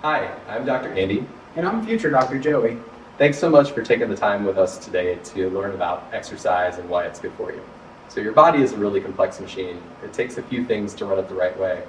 Hi, I'm Dr. Andy. And I'm future Dr. Joey. Thanks so much for taking the time with us today to learn about exercise and why it's good for you. So your body is a really complex machine. It takes a few things to run it the right way.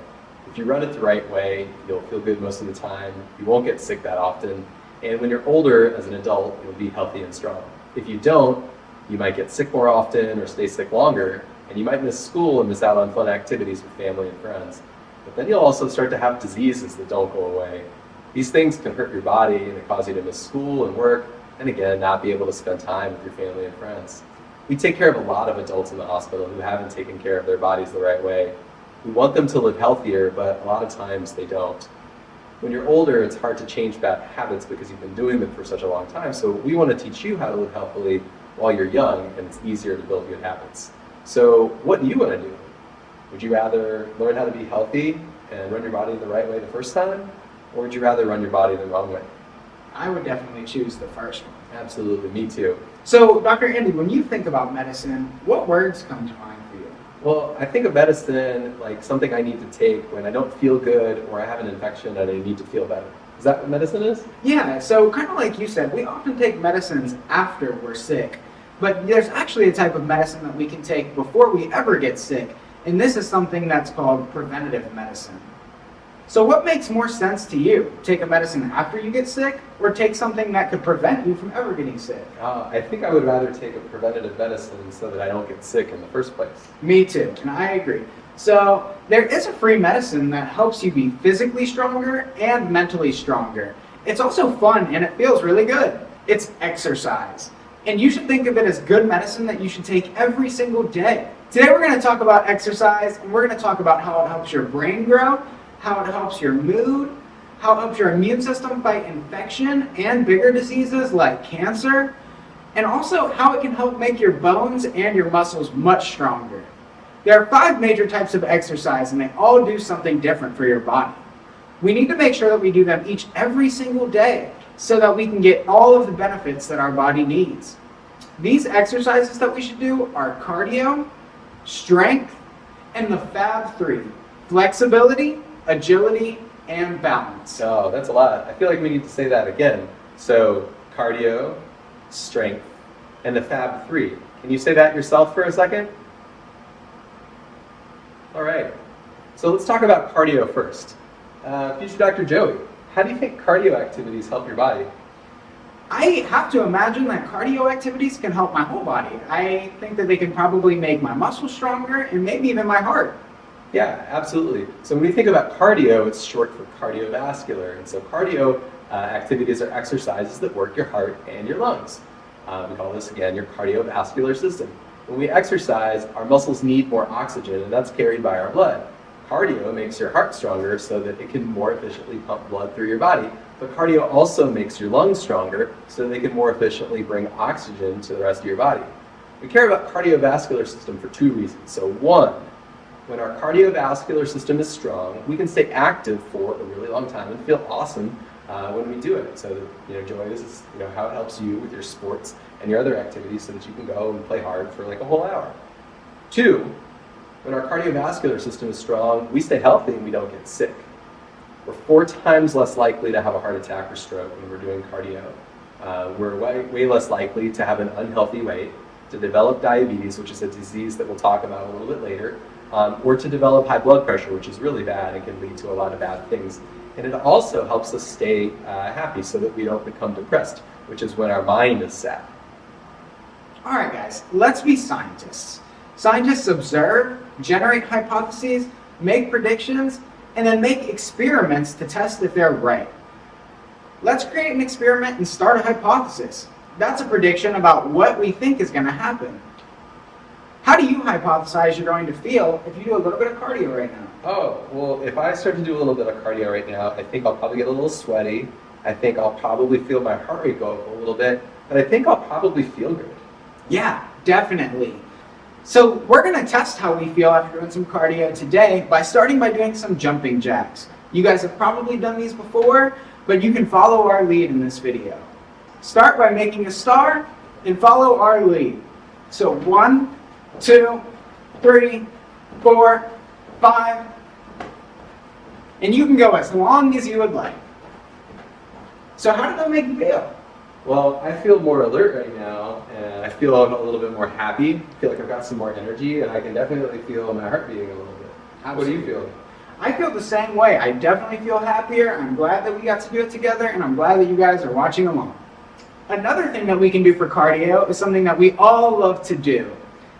If you run it the right way, you'll feel good most of the time. You won't get sick that often. And when you're older, as an adult, you'll be healthy and strong. If you don't, you might get sick more often or stay sick longer, and you might miss school and miss out on fun activities with family and friends. But then you'll also start to have diseases that don't go away. These things can hurt your body and they cause you to miss school and work, and again, not be able to spend time with your family and friends. We take care of a lot of adults in the hospital who haven't taken care of their bodies the right way. We want them to live healthier, but a lot of times they don't. When you're older, it's hard to change bad habits because you've been doing them for such a long time. So we want to teach you how to live healthily while you're young, and it's easier to build good habits. So what do you want to do? Would you rather learn how to be healthy and run your body the right way the first time? Or would you rather run your body the wrong way? I would definitely choose the first one. Absolutely, me too. So, Dr. Andy, when you think about medicine, what words come to mind for you? Well, I think of medicine like something I need to take when I don't feel good or I have an infection and I need to feel better. Is that what medicine is? Yeah, so kind of like you said, we often take medicines after we're sick. But there's actually a type of medicine that we can take before we ever get sick. And this is something that's called preventative medicine. So what makes more sense to you? Take a medicine after you get sick, or take something that could prevent you from ever getting sick? I think I would rather take a preventative medicine so that I don't get sick in the first place. Me too, and I agree. So there is a free medicine that helps you be physically stronger and mentally stronger. It's also fun and it feels really good. It's exercise. And you should think of it as good medicine that you should take every single day. Today we're going to talk about exercise, and we're going to talk about how it helps your brain grow, how it helps your mood, how it helps your immune system fight infection and bigger diseases like cancer, and also how it can help make your bones and your muscles much stronger. There are 5 major types of exercise, and they all do something different for your body. We need to make sure that we do them every single day so that we can get all of the benefits that our body needs. These exercises that we should do are cardio, strength, and the Fab 3, flexibility, agility, and balance. Oh, that's a lot. I feel like we need to say that again. So, cardio, strength, and the Fab 3. Can you say that yourself for a second? All right. So let's talk about cardio first. Future Dr. Joey, how do you think cardio activities help your body? I have to imagine that cardio activities can help my whole body. I think that they can probably make my muscles stronger and maybe even my heart. Yeah, absolutely. So when we think about cardio, it's short for cardiovascular. And so cardio activities are exercises that work your heart and your lungs. We call this, again, your cardiovascular system. When we exercise, our muscles need more oxygen, and that's carried by our blood. Cardio makes your heart stronger so that it can more efficiently pump blood through your body. But cardio also makes your lungs stronger so they can more efficiently bring oxygen to the rest of your body. We care about cardiovascular system for 2 reasons. So one, when our cardiovascular system is strong, we can stay active for a really long time and feel awesome when we do it. So that, Joy, this is how it helps you with your sports and your other activities so that you can go and play hard for like a whole hour. 2, when our cardiovascular system is strong, we stay healthy and we don't get sick. We're 4 times less likely to have a heart attack or stroke when we're doing cardio. We're way less likely to have an unhealthy weight, to develop diabetes, which is a disease that we'll talk about a little bit later, or to develop high blood pressure, which is really bad and can lead to a lot of bad things. And it also helps us stay happy so that we don't become depressed, which is when our mind is sad. All right, guys, let's be scientists. Scientists observe, generate hypotheses, make predictions, and then make experiments to test if they're right. Let's create an experiment and start a hypothesis. That's a prediction about what we think is going to happen. How do you hypothesize you're going to feel if you do a little bit of cardio right now? Oh, well, if I start to do a little bit of cardio right now, I think I'll probably get a little sweaty. I think I'll probably feel my heart rate go up a little bit, but I think I'll probably feel good. Yeah, definitely. So we're going to test how we feel after doing some cardio today by starting by doing some jumping jacks. You guys have probably done these before, but you can follow our lead in this video. Start by making a star and follow our lead. So 1, 2, 3, 4, 5, and you can go as long as you would like. So how did that make you feel? Well, I feel more alert right now, and I feel a little bit more happy. I feel like I've got some more energy, and I can definitely feel my heart beating a little bit. What do you feel? I feel the same way. I definitely feel happier. I'm glad that we got to do it together, and I'm glad that you guys are watching along. Another thing that we can do for cardio is something that we all love to do.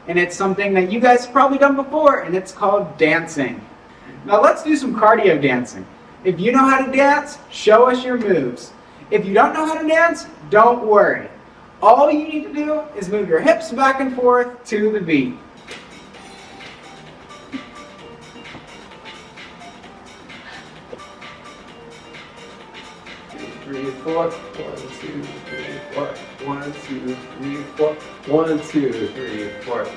And it's something that you guys have probably done before, and it's called dancing. Now let's do some cardio dancing. If you know how to dance, show us your moves. If you don't know how to dance, don't worry. All you need to do is move your hips back and forth to the beat. 3, 4. 1, 2, 3, 4. 1, 2, 3, 4. 1, 2, 3, 4.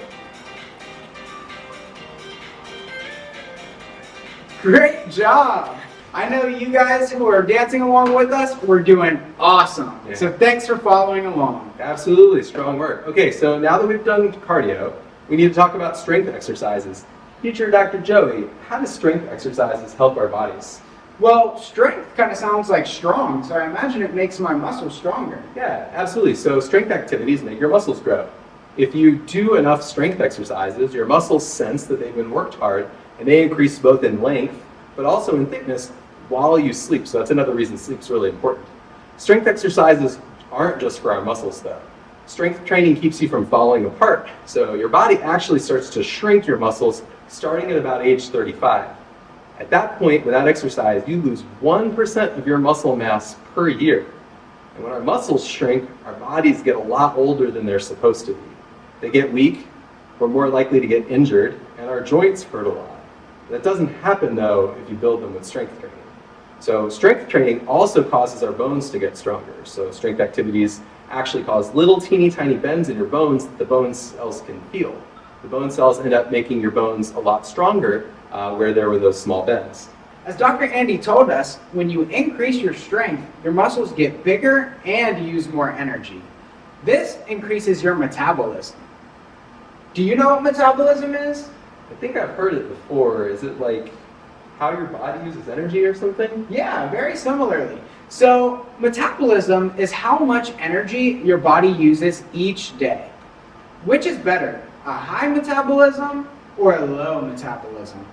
Great job! I know you guys who are dancing along with us, we're doing awesome. Yeah. So thanks for following along. Absolutely, strong work. Okay, so now that we've done cardio, we need to talk about strength exercises. Teacher Dr. Joey, how do strength exercises help our bodies? Well, strength kind of sounds like strong, so I imagine it makes my muscles stronger. Yeah, absolutely. So strength activities make your muscles grow. If you do enough strength exercises, your muscles sense that they've been worked hard, and they increase both in length, but also in thickness while you sleep. So that's another reason sleep's really important. Strength exercises aren't just for our muscles though. Strength training keeps you from falling apart. So your body actually starts to shrink your muscles starting at about age 35. At that point, without exercise, you lose 1% of your muscle mass per year. And when our muscles shrink, our bodies get a lot older than they're supposed to be. They get weak, we're more likely to get injured, and our joints hurt a lot. That doesn't happen though if you build them with strength training. So strength training also causes our bones to get stronger. So strength activities actually cause little teeny tiny bends in your bones that the bone cells can feel. The bone cells end up making your bones a lot stronger where there were those small bends. As Dr. Andy told us, when you increase your strength, your muscles get bigger and use more energy. This increases your metabolism. Do you know what metabolism is? I think I've heard it before. Is it like how your body uses energy or something? Yeah, very similarly. So metabolism is how much energy your body uses each day. Which is better, a high metabolism or a low metabolism?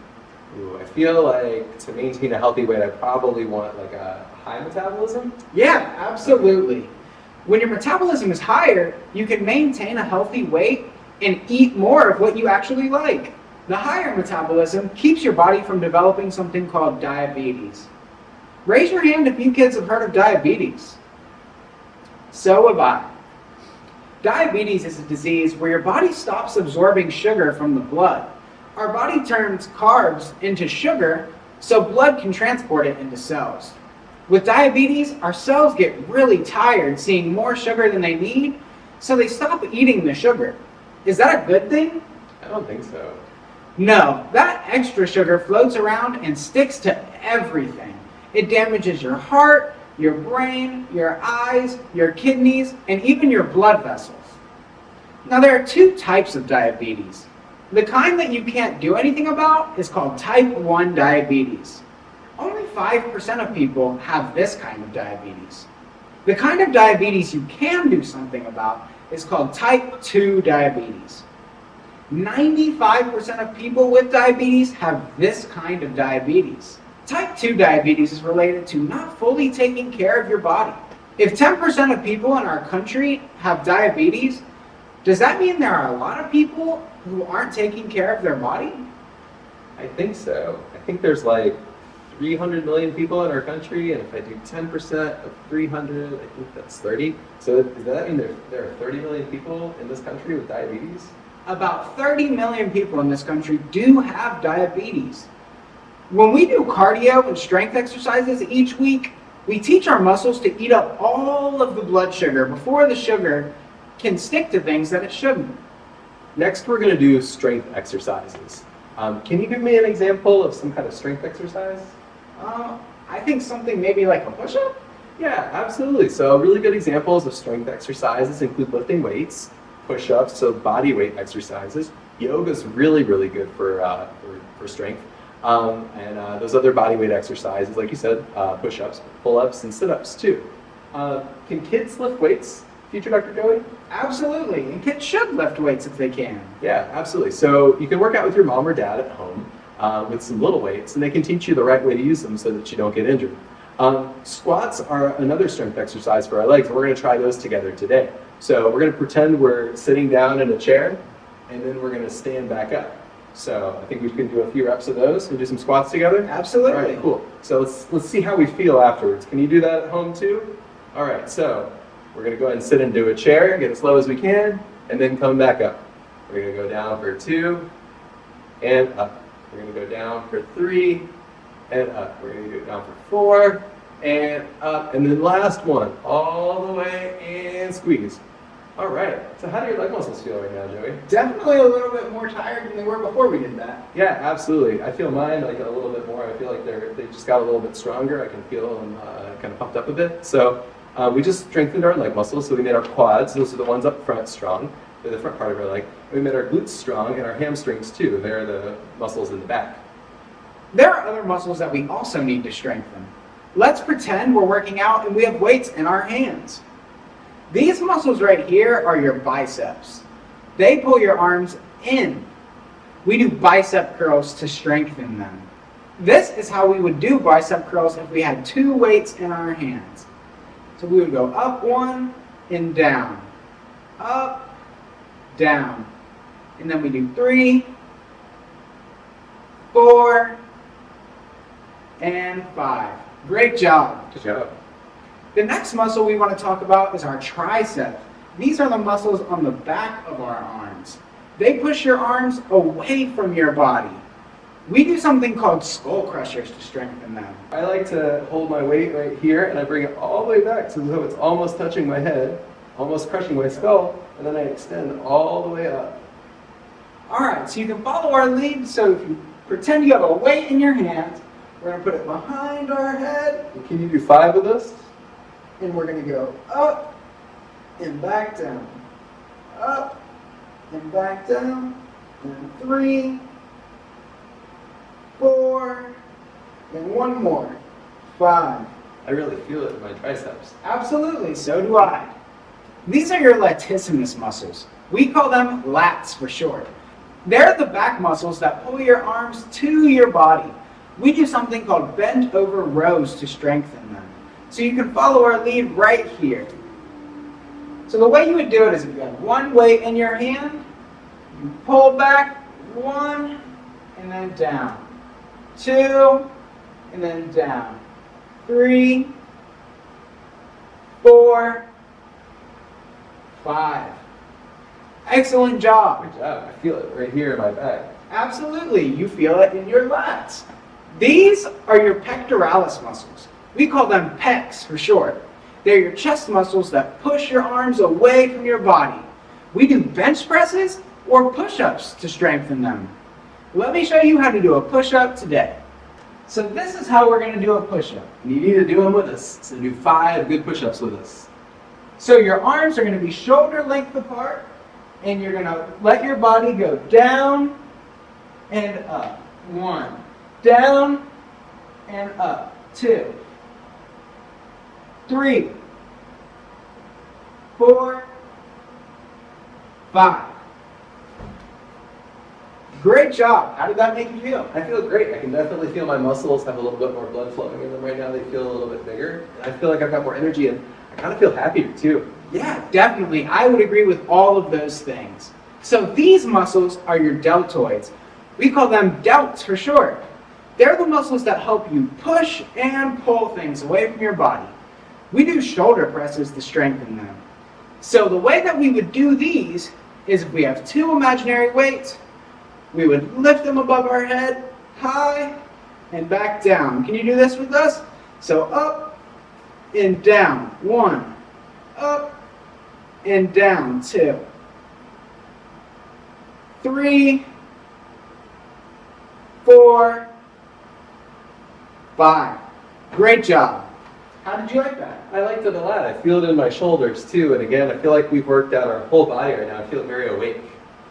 Ooh, I feel like to maintain a healthy weight, I probably want like a high metabolism. Yeah, absolutely. When your metabolism is higher, you can maintain a healthy weight and eat more of what you actually like. The higher metabolism keeps your body from developing something called diabetes. Raise your hand if you kids have heard of diabetes. So have I. Diabetes is a disease where your body stops absorbing sugar from the blood. Our body turns carbs into sugar so blood can transport it into cells. With diabetes, our cells get really tired seeing more sugar than they need, so they stop eating the sugar. Is that a good thing? I don't think so. No, that extra sugar floats around and sticks to everything. It damages your heart, your brain, your eyes, your kidneys, and even your blood vessels. Now there are two types of diabetes. The kind that you can't do anything about is called type 1 diabetes. Only 5% of people have this kind of diabetes. The kind of diabetes you can do something about is called type 2 diabetes. 95% of people with diabetes have this kind of diabetes. Type 2 diabetes is related to not fully taking care of your body. If 10% of people in our country have diabetes, does that mean there are a lot of people who aren't taking care of their body? I think so. I think there's like 300 million people in our country, and if I do 10% of 300, I think that's 30. So does that mean there are 30 million people in this country with diabetes? About 30 million people in this country do have diabetes. When we do cardio and strength exercises each week, we teach our muscles to eat up all of the blood sugar before the sugar can stick to things that it shouldn't. Next, we're going to do strength exercises. Can you give me an example of some kind of strength exercise? I think something maybe like a push-up? Yeah, absolutely. So really good examples of strength exercises include lifting weights, push-ups, so body weight exercises. Yoga is really, really good for strength. And those other body weight exercises, like you said, push-ups, pull-ups, and sit-ups too. Can kids lift weights, future Dr. Joey? Absolutely, and kids should lift weights if they can. Yeah, absolutely. So you can work out with your mom or dad at home with some little weights, and they can teach you the right way to use them so that you don't get injured. Squats are another strength exercise for our legs, and we're going to try those together today. So we're going to pretend we're sitting down in a chair, and then we're going to stand back up. So I think we can do a few reps of those and do some squats together. Absolutely. All right, cool. So let's see how we feel afterwards. Can you do that at home too? All right, so we're going to go ahead and sit into a chair, get as low as we can, and then come back up. We're going to go down for 2 and up. We're going to go down for 3 and up. We're going to go down for 4 and up. And then last one, all the way and squeeze. All right. So how do your leg muscles feel right now, Joey? Definitely a little bit more tired than they were before we did that. Yeah, absolutely. I feel mine like a little bit more. I feel like they just got a little bit stronger. I can feel them kind of pumped up a bit. So we just strengthened our leg muscles. So we made our quads, those are the ones up front, strong. They're the front part of our leg. We made our glutes strong and our hamstrings too. They're the muscles in the back. There are other muscles that we also need to strengthen. Let's pretend we're working out and we have weights in our hands. These muscles right here are your biceps. They pull your arms in. We do bicep curls to strengthen them. This is how we would do bicep curls if we had 2 weights in our hands. So we would go up 1 and down, up, down. And then we do 3, 4, and 5. Great job. Good job. The next muscle we want to talk about is our tricep. These are the muscles on the back of our arms. They push your arms away from your body. We do something called skull crushers to strengthen them. I like to hold my weight right here and I bring it all the way back so it's almost touching my head, almost crushing my skull, and then I extend all the way up. Alright, so you can follow our lead. So if you pretend you have a weight in your hands, we're going to put it behind our head. And can you do 5 of this? And we're going to go up and back down. Up and back down. And 3, 4, and 1 more. 5. I really feel it in my triceps. Absolutely, so do I. These are your latissimus muscles. We call them lats for short. They're the back muscles that pull your arms to your body. We do something called bent over rows to strengthen them. So you can follow our lead right here. So the way you would do it is if you have 1 weight in your hand, you pull back 1 and then down. 2 and then down. 3, 4, 5. Excellent job. Good job. I feel it right here in my back. Absolutely, you feel it in your lats. These are your pectoralis muscles. We call them pecs for short. They're your chest muscles that push your arms away from your body. We do bench presses or push-ups to strengthen them. Let me show you how to do a push-up today. So this is how we're going to do a push-up. And you need to do them with us. So do 5 good push-ups with us. So your arms are going to be shoulder length apart, and you're going to let your body go down and up. 1, down and up. 2, 3, 4, 5. Great job. How did that make you feel? I feel great. I can definitely feel my muscles have a little bit more blood flowing in them right now. They feel a little bit bigger. And I feel like I've got more energy and I kind of feel happier too. Yeah, definitely. I would agree with all of those things. So these muscles are your deltoids. We call them delts for short. They're the muscles that help you push and pull things away from your body. We do shoulder presses to strengthen them. So the way that we would do these is if we have 2 imaginary weights, we would lift them above our head, high, and back down. Can you do this with us? So up and down. 1. Up and down. 2. 3, 4, 5. Great job. How did you like that? I liked it a lot. I feel it in my shoulders too. And again, I feel like we've worked out our whole body right now. I feel very awake.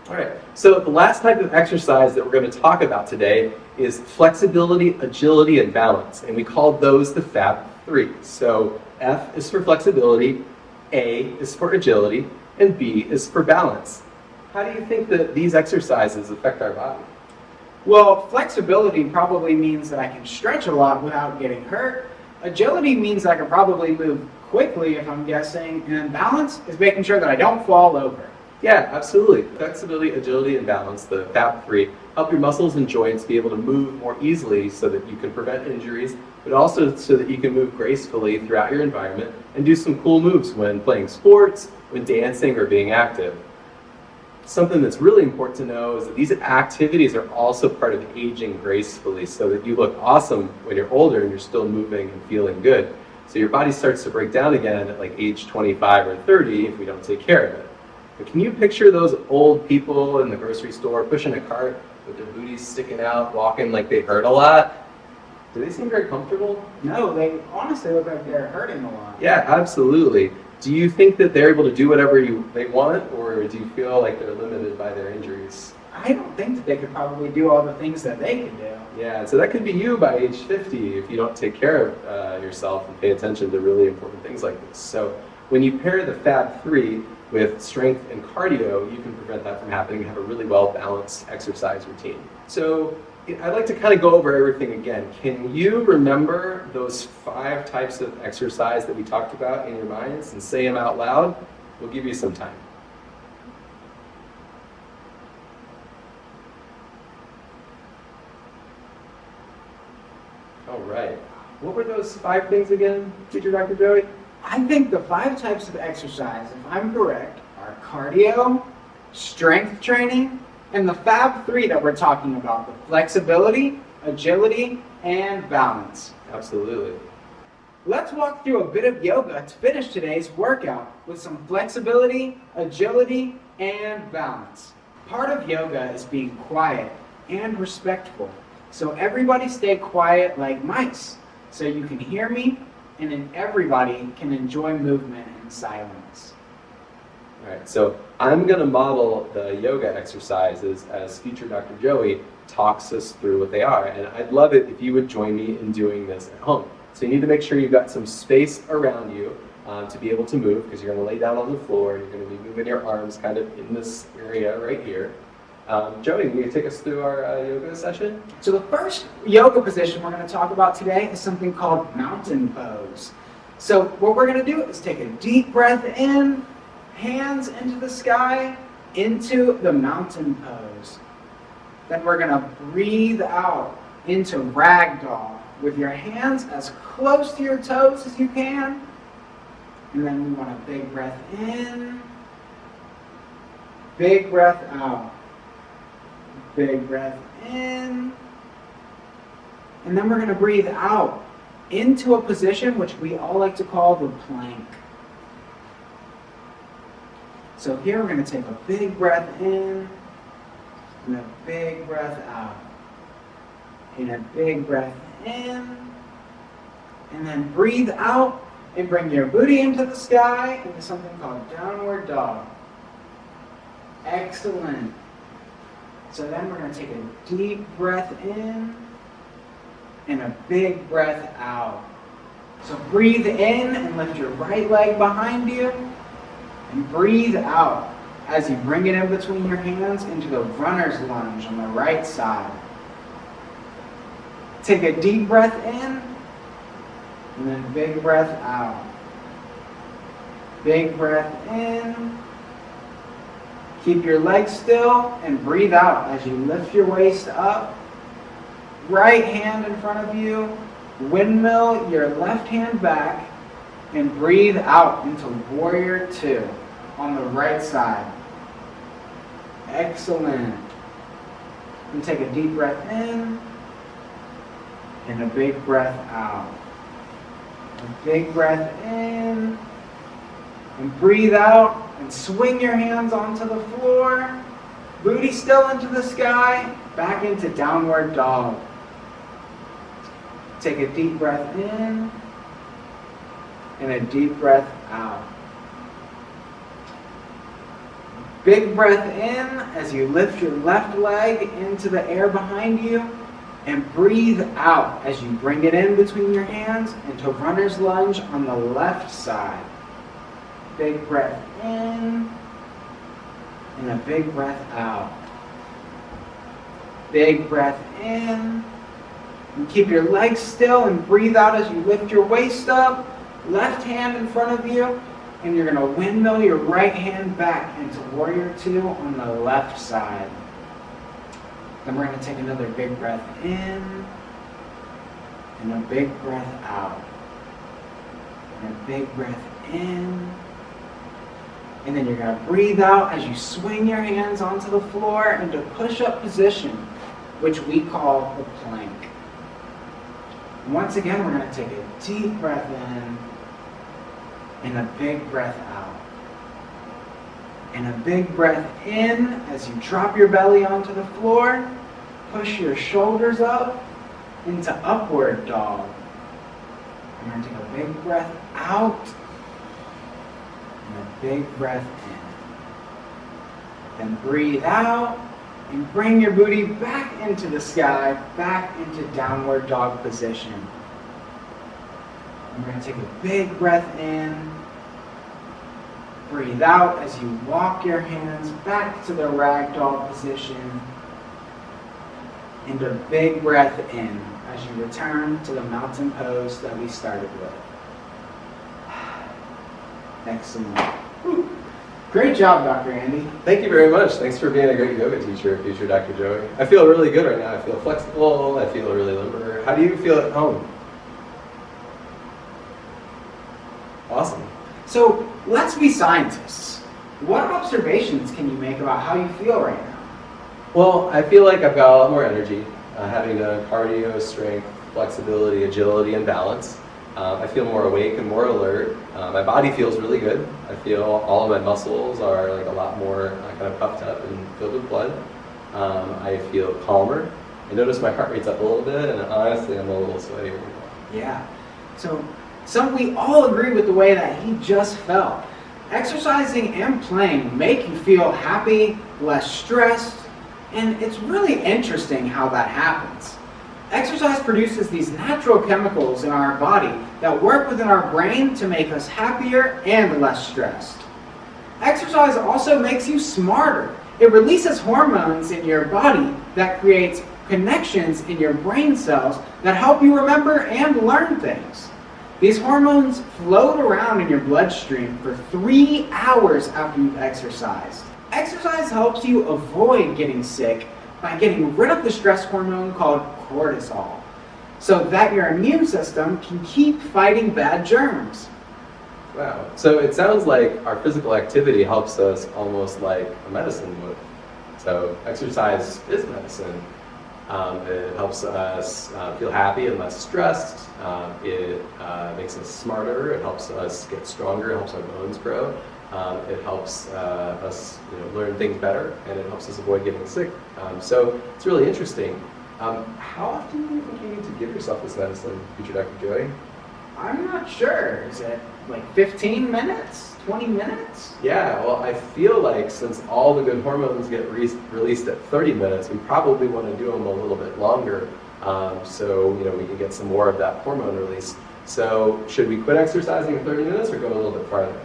All right. So the last type of exercise that we're going to talk about today is flexibility, agility, and balance. And we call those the FAB 3. So F is for flexibility, A is for agility, and B is for balance. How do you think that these exercises affect our body? Well, flexibility probably means that I can stretch a lot without getting hurt. Agility means I can probably move quickly, if I'm guessing. And balance is making sure that I don't fall over. Yeah, absolutely. Flexibility, agility, and balance, the FAB3, help your muscles and joints be able to move more easily so that you can prevent injuries, but also so that you can move gracefully throughout your environment and do some cool moves when playing sports, when dancing, or being active. Something that's really important to know is that these activities are also part of aging gracefully so that you look awesome when you're older and you're still moving and feeling good. So your body starts to break down again at like age 25 or 30 if we don't take care of it. But can you picture those old people in the grocery store pushing a cart with their booties sticking out, walking like they hurt a lot? Do they seem very comfortable? No, they honestly look like they're hurting a lot. Yeah, absolutely. Do you think that they're able to do whatever they want, or do you feel like they're limited by their injuries? I don't think that they could probably do all the things that they can do. Yeah, so that could be you by age 50 if you don't take care of yourself and pay attention to really important things like this. So when you pair the FAB3 with strength and cardio, you can prevent that from happening and have a really well-balanced exercise routine. So I'd like to kind of go over everything again. Can you remember those 5 types of exercise that we talked about in your minds and say them out loud? We'll give you some time. All right. What were those 5 things again, Teacher Dr. Joey? I think the 5 types of exercise, if I'm correct, are cardio, strength training, and the FAB3 that we're talking about, the flexibility, agility, and balance. Absolutely. Let's walk through a bit of yoga to finish today's workout with some flexibility, agility, and balance. Part of yoga is being quiet and respectful. So everybody stay quiet like mice so you can hear me and then everybody can enjoy movement in silence. All right, so I'm going to model the yoga exercises as future Dr. Joey talks us through what they are. And I'd love it if you would join me in doing this at home. So you need to make sure you've got some space around you to be able to move, because you're going to lay down on the floor and you're going to be moving your arms kind of in this area right here. Joey, will you take us through our yoga session? So the first yoga position we're going to talk about today is something called mountain pose. So what we're going to do is take a deep breath in, hands into the sky, into the mountain pose. Then we're going to breathe out into ragdoll with your hands as close to your toes as you can. And then we want a big breath in, big breath out. Big breath in. And then we're going to breathe out into a position which we all like to call the plank. So here we're going to take a big breath in and a big breath out. And a big breath in. And then breathe out and bring your booty into the sky into something called downward dog. Excellent. So then we're going to take a deep breath in and a big breath out. So breathe in and lift your right leg behind you and breathe out as you bring it in between your hands into the runner's lunge on the right side. Take a deep breath in and then big breath out. Big breath in. Keep your legs still and breathe out as you lift your waist up. Right hand in front of you. Windmill your left hand back and breathe out into Warrior 2 on the right side. Excellent. And take a deep breath in and a big breath out. A big breath in and breathe out. And swing your hands onto the floor, booty still into the sky, back into downward dog. Take a deep breath in and a deep breath out. Big breath in as you lift your left leg into the air behind you And breathe out as you bring it in between your hands into runner's lunge on the left side. Big breath in and a big breath out. Big breath in. And keep your legs still and breathe out as you lift your waist up. Left hand in front of you. And you're going to windmill your right hand back into Warrior Two on the left side. Then we're going to take another big breath in and a big breath out. And a big breath in. And then you're going to breathe out as you swing your hands onto the floor into push-up position, which we call the plank. And once again, we're going to take a deep breath in and a big breath out. And a big breath in as you drop your belly onto the floor. Push your shoulders up into upward dog. And we're going to take a big breath out and a big breath in. Then breathe out and bring your booty back into the sky, back into downward dog position. And we're going to take a big breath in. Breathe out as you walk your hands back to the ragdoll position. And a big breath in as you return to the mountain pose that we started with. Excellent. Whew. Great job, Dr. Andy. Thank you very much. Thanks for being a great yoga teacher, future Dr. Joey. I feel really good right now. I feel flexible. I feel really limber. How do you feel at home? Awesome. So let's be scientists. What observations can you make about how you feel right now? Well, I feel like I've got a lot more energy, having done cardio, strength, flexibility, agility, and balance. I feel more awake and more alert. My body feels really good. I feel all of my muscles are like a lot more kind of puffed up and filled with blood. I feel calmer. I notice my heart rate's up a little bit, and honestly, I'm a little sweatier. Yeah. So we all agree with the way that he just felt. Exercising and playing make you feel happy, less stressed, and it's really interesting how that happens. Exercise produces these natural chemicals in our body that work within our brain to make us happier and less stressed. Exercise also makes you smarter. It releases hormones in your body that creates connections in your brain cells that help you remember and learn things. These hormones float around in your bloodstream for 3 hours after you've exercised. Exercise helps you avoid getting sick by getting rid of the stress hormone called cortisol, so that your immune system can keep fighting bad germs. Wow. So it sounds like our physical activity helps us almost like a medicine would. So exercise is medicine. It helps us feel happy and less stressed. It makes us smarter. It helps us get stronger. It helps our bones grow. It helps us learn things better, and it helps us avoid getting sick. So it's really interesting. How often do you think you need to give yourself this medicine, future Dr. Joey? I'm not sure. Is it like 15 minutes? 20 minutes? Yeah, well, I feel like since all the good hormones get released at 30 minutes, we probably want to do them a little bit longer, so we can get some more of that hormone release. So should we quit exercising in 30 minutes or go a little bit farther?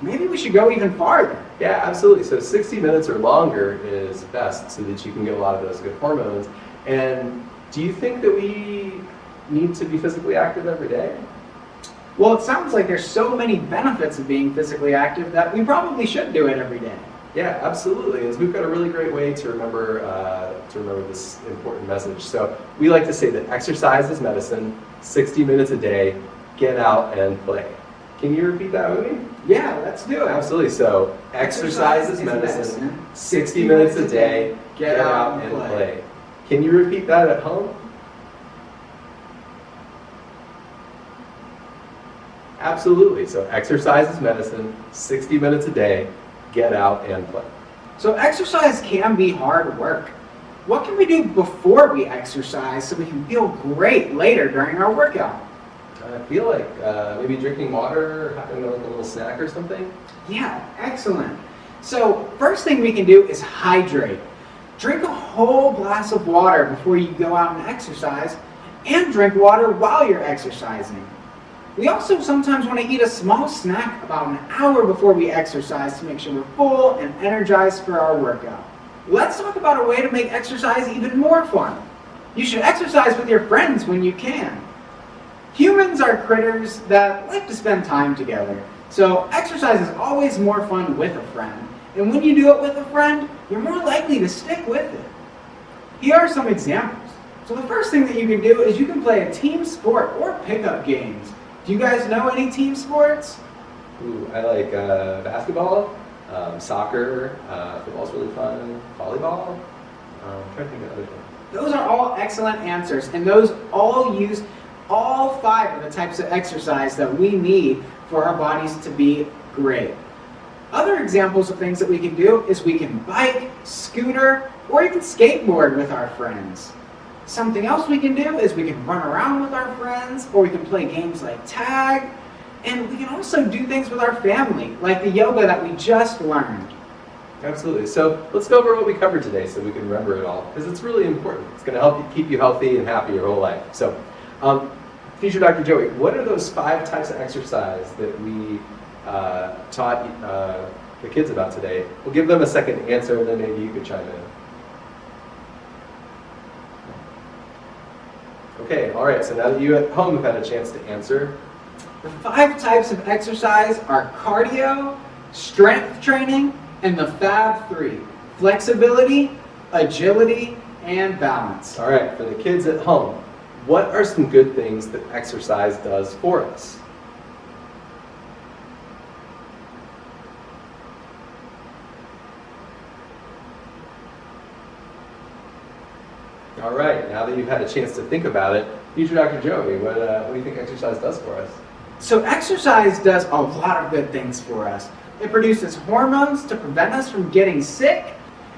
Maybe we should go even farther. Yeah, absolutely. So 60 minutes or longer is best so that you can get a lot of those good hormones. And do you think that we need to be physically active every day? Well, it sounds like there's so many benefits of being physically active that we probably should do it every day. Yeah, absolutely. And we've got a really great way to remember this important message. So we like to say that exercise is medicine, 60 minutes a day, get out and play. Can you repeat that with me? Yeah, let's do it. Absolutely. So exercise is medicine, 60 minutes a day, get out and play. Can you repeat that at home? Absolutely. So exercise is medicine, 60 minutes a day, get out and play. So exercise can be hard work. What can we do before we exercise so we can feel great later during our workout? I feel like maybe drinking water, having like a little snack or something. Yeah, excellent. So first thing we can do is hydrate. Drink a whole glass of water before you go out and exercise, and drink water while you're exercising. We also sometimes want to eat a small snack about an hour before we exercise to make sure we're full and energized for our workout. Let's talk about a way to make exercise even more fun. You should exercise with your friends when you can. Humans are critters that like to spend time together, so exercise is always more fun with a friend. And when you do it with a friend, you're more likely to stick with it. Here are some examples. So the first thing that you can do is you can play a team sport or pickup games. Do you guys know any team sports? Ooh, I like basketball, soccer, football's really fun, volleyball. I'm trying to think of other things. Those are all excellent answers, and those all use all 5 of the types of exercise that we need for our bodies to be great. Other examples of things that we can do is we can bike, scooter, or even skateboard with our friends. Something else we can do is we can run around with our friends, or we can play games like tag, and we can also do things with our family, like the yoga that we just learned. Absolutely. So let's go over what we covered today so we can remember it all, because it's really important. It's going to help you keep you healthy and happy your whole life. So, Future Dr. Joey, what are those 5 types of exercise that we taught the kids about today? We'll give them a second to answer, and then maybe you could chime in. Okay, all right, so now that you at home have had a chance to answer. The 5 types of exercise are cardio, strength training, and the Fab 3: flexibility, agility, and balance. All right, for the kids at home, what are some good things that exercise does for us? All right, now that you've had a chance to think about it, Future Dr. Joey, what do you think exercise does for us? So exercise does a lot of good things for us. It produces hormones to prevent us from getting sick.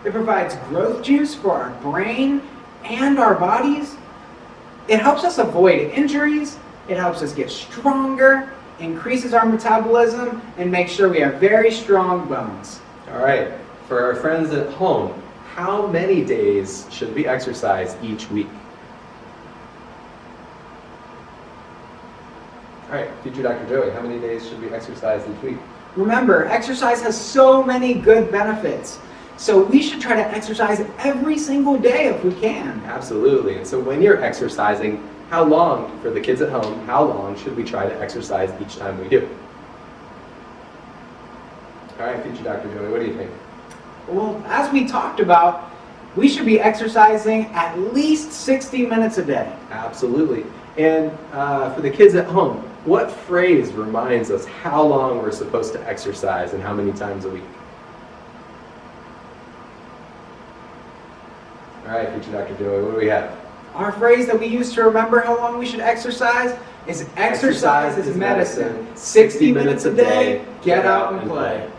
It provides growth juice for our brain and our bodies. It helps us avoid injuries. It helps us get stronger, increases our metabolism, and makes sure we have very strong bones. All right, for our friends at home, how many days should we exercise each week? All right, Future Dr. Joey, how many days should we exercise each week? Remember, exercise has so many good benefits. So we should try to exercise every single day if we can. Absolutely. And so when you're exercising, how long, for the kids at home, how long should we try to exercise each time we do? All right, Future Dr. Joey, what do you think? Well, as we talked about, we should be exercising at least 60 minutes a day. Absolutely. And for the kids at home, what phrase reminds us how long we're supposed to exercise and how many times a week? All right, Future Dr. Joey, what do we have? Our phrase that we use to remember how long we should exercise is exercise is medicine. 60 minutes a day, get out and play.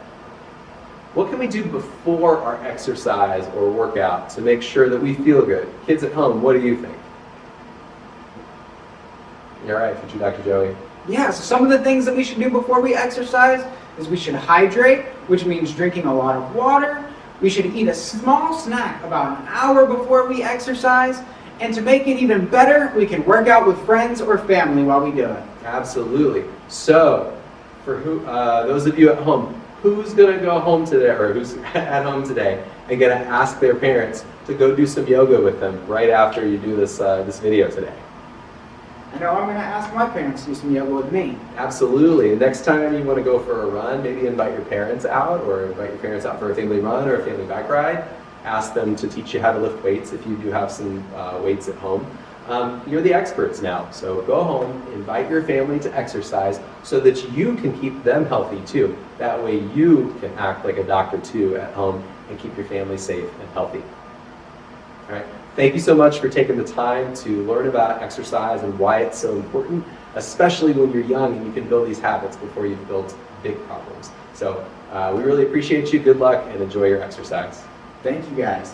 What can we do before our exercise or workout to make sure that we feel good? Kids at home, what do you think? You're right, Future Dr. Joey. Yeah, so some of the things that we should do before we exercise is we should hydrate, which means drinking a lot of water. We should eat a small snack about an hour before we exercise. And to make it even better, we can work out with friends or family while we do it. Absolutely. So, for those of you at home, who's going to go home today, or who's at home today, and going to ask their parents to go do some yoga with them right after you do this video today? I know I'm going to ask my parents to do some yoga with me. Absolutely. And next time you want to go for a run, maybe invite your parents out, or invite your parents out for a family run or a family bike ride. Ask them to teach you how to lift weights if you do have some weights at home. You're the experts now, so go home, invite your family to exercise so that you can keep them healthy too. That way you can act like a doctor too at home and keep your family safe and healthy. All right. Thank you so much for taking the time to learn about exercise and why it's so important, especially when you're young and you can build these habits before you've built big problems. So we really appreciate you. Good luck and enjoy your exercise. Thank you guys.